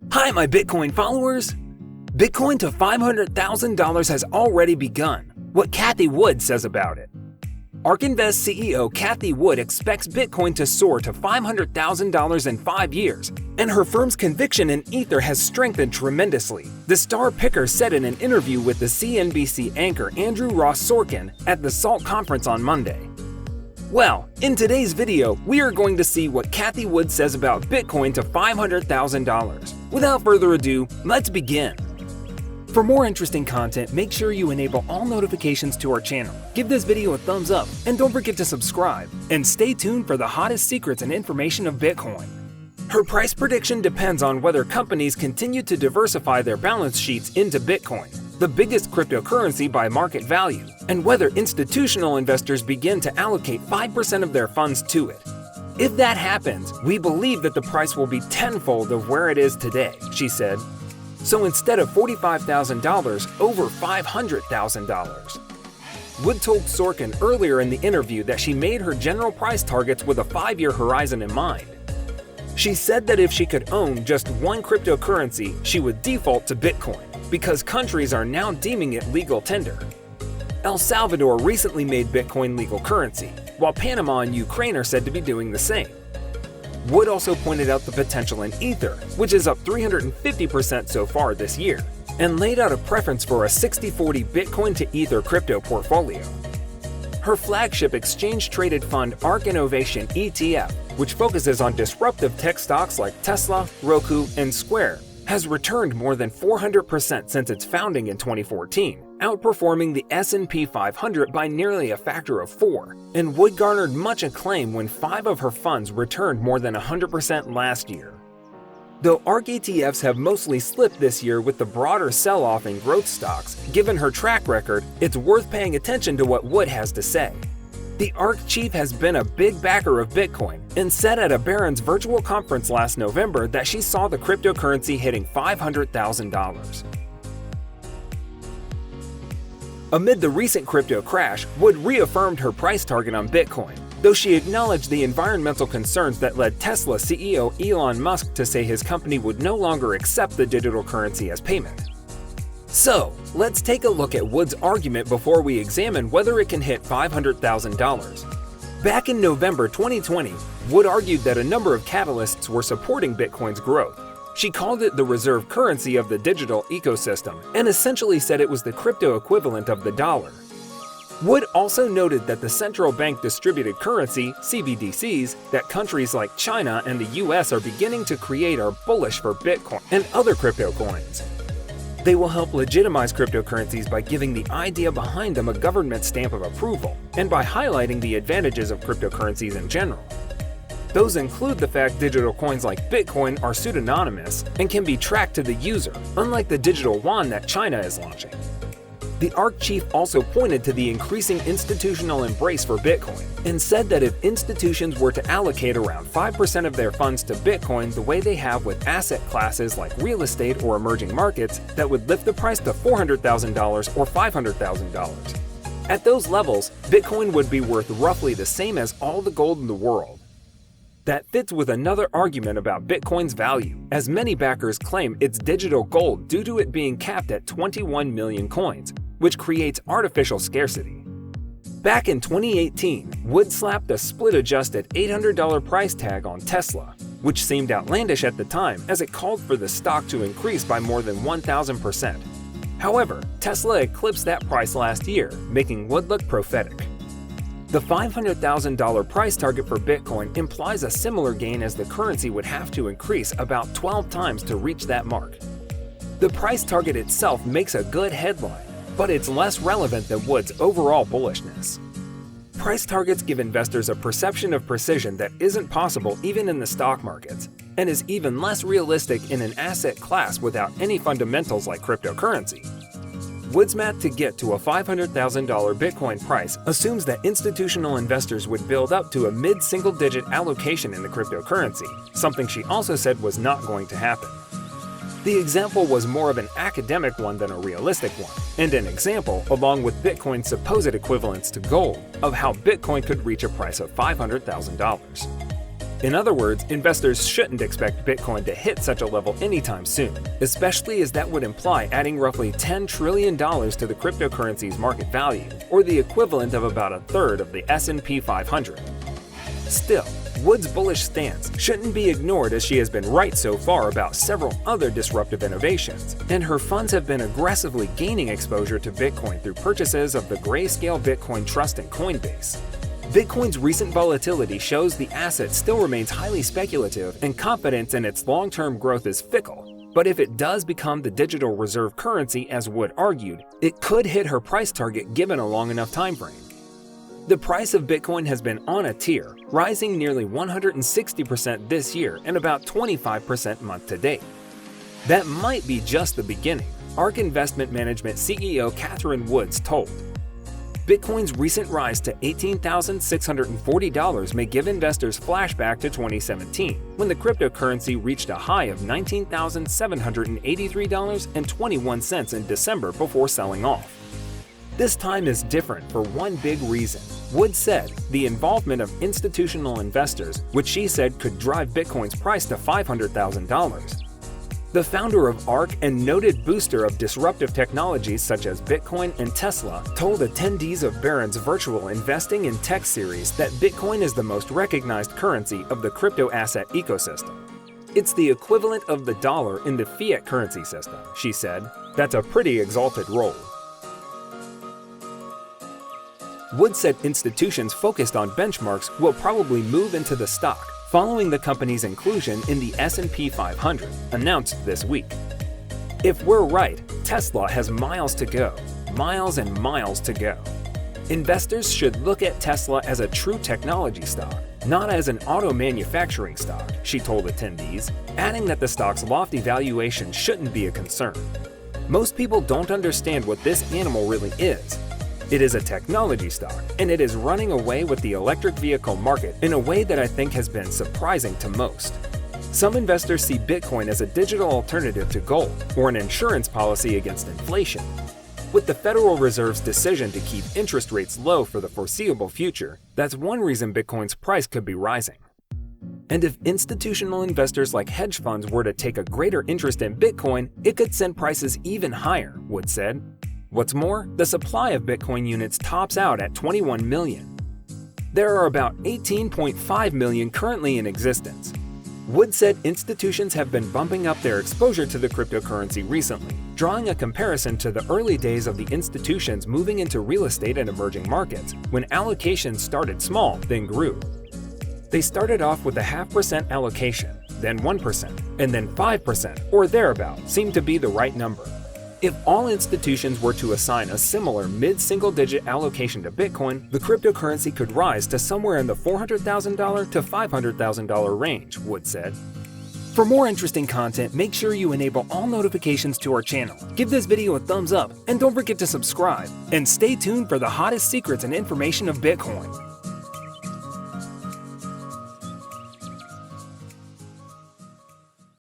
Hi, my Bitcoin followers! Bitcoin to $500,000 has already begun. What Cathie Wood says about it. Ark Invest CEO Cathie Wood expects Bitcoin to soar to $500,000 in 5 years, and her firm's conviction in Ether has strengthened tremendously, the star picker said in an interview with the CNBC anchor Andrew Ross Sorkin at the SALT conference on Monday. Well, in today's video, we are going to see what Cathie Wood says about Bitcoin to $500,000. Without further ado, let's begin. For more interesting content, make sure you enable all notifications to our channel, give this video a thumbs up, and don't forget to subscribe. And stay tuned for the hottest secrets and information of Bitcoin. Her price prediction depends on whether companies continue to diversify their balance sheets into Bitcoin, the biggest cryptocurrency by market value, and whether institutional investors begin to allocate 5% of their funds to it. If that happens, we believe that the price will be tenfold of where it is today, she said. So instead of $45,000, over $500,000. Wood told Sorkin earlier in the interview that she made her general price targets with a 5-year horizon in mind. She said that if she could own just one cryptocurrency, she would default to Bitcoin, because countries are now deeming it legal tender. El Salvador recently made Bitcoin legal currency, while Panama and Ukraine are said to be doing the same. Wood also pointed out the potential in Ether, which is up 350% so far this year, and laid out a preference for a 60-40 Bitcoin to Ether crypto portfolio. Her flagship exchange-traded fund Ark Innovation ETF, which focuses on disruptive tech stocks like Tesla, Roku, and Square, has returned more than 400% since its founding in 2014, outperforming the S&P 500 by nearly a factor of 4, and Wood garnered much acclaim when 5 of her funds returned more than 100% last year. Though Ark ETFs have mostly slipped this year with the broader sell-off in growth stocks, given her track record, it's worth paying attention to what Wood has to say. The Ark chief has been a big backer of Bitcoin and said at a Barron's virtual conference last November that she saw the cryptocurrency hitting $500,000. Amid the recent crypto crash, Wood reaffirmed her price target on Bitcoin, though she acknowledged the environmental concerns that led Tesla CEO Elon Musk to say his company would no longer accept the digital currency as payment. So, let's take a look at Wood's argument before we examine whether it can hit $500,000. Back in November 2020, Wood argued that a number of catalysts were supporting Bitcoin's growth. She called it the reserve currency of the digital ecosystem and essentially said it was the crypto equivalent of the dollar. Wood also noted that the central bank distributed currency, CBDCs, that countries like China and the US are beginning to create are bullish for Bitcoin and other crypto coins. They will help legitimize cryptocurrencies by giving the idea behind them a government stamp of approval, and by highlighting the advantages of cryptocurrencies in general. Those include the fact digital coins like Bitcoin are pseudonymous and can be tracked to the user, unlike the digital yuan that China is launching. The Ark chief also pointed to the increasing institutional embrace for Bitcoin and said that if institutions were to allocate around 5% of their funds to Bitcoin the way they have with asset classes like real estate or emerging markets, that would lift the price to $400,000 or $500,000. At those levels, Bitcoin would be worth roughly the same as all the gold in the world. That fits with another argument about Bitcoin's value, as many backers claim it's digital gold due to it being capped at 21 million coins, which creates artificial scarcity. Back in 2018, Wood slapped a split-adjusted $800 price tag on Tesla, which seemed outlandish at the time as it called for the stock to increase by more than 1,000%. However, Tesla eclipsed that price last year, making Wood look prophetic. The $500,000 price target for Bitcoin implies a similar gain, as the currency would have to increase about 12 times to reach that mark. The price target itself makes a good headline, but it's less relevant than Wood's overall bullishness. Price targets give investors a perception of precision that isn't possible even in the stock markets, and is even less realistic in an asset class without any fundamentals like cryptocurrency. Wood's math to get to a $500,000 Bitcoin price assumes that institutional investors would build up to a mid-single-digit allocation in the cryptocurrency, something she also said was not going to happen. The example was more of an academic one than a realistic one, and an example, along with Bitcoin's supposed equivalence to gold, of how Bitcoin could reach a price of $500,000. In other words, investors shouldn't expect Bitcoin to hit such a level anytime soon, especially as that would imply adding roughly $10 trillion to the cryptocurrency's market value, or the equivalent of about a third of the S&P 500. Still, Wood's bullish stance shouldn't be ignored, as she has been right so far about several other disruptive innovations, and her funds have been aggressively gaining exposure to Bitcoin through purchases of the Grayscale Bitcoin Trust and Coinbase. Bitcoin's recent volatility shows the asset still remains highly speculative, and confidence in its long-term growth is fickle. But if it does become the digital reserve currency, as Wood argued, it could hit her price target given a long enough time frame. The price of Bitcoin has been on a tear, rising nearly 160% this year and about 25% month to date. That might be just the beginning, Ark Investment Management CEO Cathie Wood told. Bitcoin's recent rise to $18,640 may give investors flashback to 2017, when the cryptocurrency reached a high of $19,783.21 in December before selling off. This time is different for one big reason. Wood said the involvement of institutional investors, which she said could drive Bitcoin's price to $500,000. The founder of Ark and noted booster of disruptive technologies such as Bitcoin and Tesla told attendees of Barron's virtual Investing in Tech series that Bitcoin is the most recognized currency of the crypto asset ecosystem. It's the equivalent of the dollar in the fiat currency system, she said. That's a pretty exalted role. Wood said institutions focused on benchmarks will probably move into the stock, following the company's inclusion in the S&P 500, announced this week. If we're right, Tesla has miles to go, miles and miles to go. Investors should look at Tesla as a true technology stock, not as an auto manufacturing stock, she told attendees, adding that the stock's lofty valuation shouldn't be a concern. Most people don't understand what this animal really is. It is a technology stock, and it is running away with the electric vehicle market in a way that I think has been surprising to most. Some investors see Bitcoin as a digital alternative to gold or an insurance policy against inflation. With the Federal Reserve's decision to keep interest rates low for the foreseeable future, that's one reason Bitcoin's price could be rising. And if institutional investors like hedge funds were to take a greater interest in Bitcoin, it could send prices even higher, Wood said. What's more, the supply of Bitcoin units tops out at 21 million. There are about 18.5 million currently in existence. Wood said institutions have been bumping up their exposure to the cryptocurrency recently, drawing a comparison to the early days of the institutions moving into real estate and emerging markets, when allocations started small, then grew. They started off with a 0.5% allocation, then 1%, and then 5%, or thereabout, seemed to be the right number. If all institutions were to assign a similar mid-single-digit allocation to Bitcoin, the cryptocurrency could rise to somewhere in the $400,000 to $500,000 range, Wood said. For more interesting content, make sure you enable all notifications to our channel, give this video a thumbs up, and don't forget to subscribe. And stay tuned for the hottest secrets and information of Bitcoin.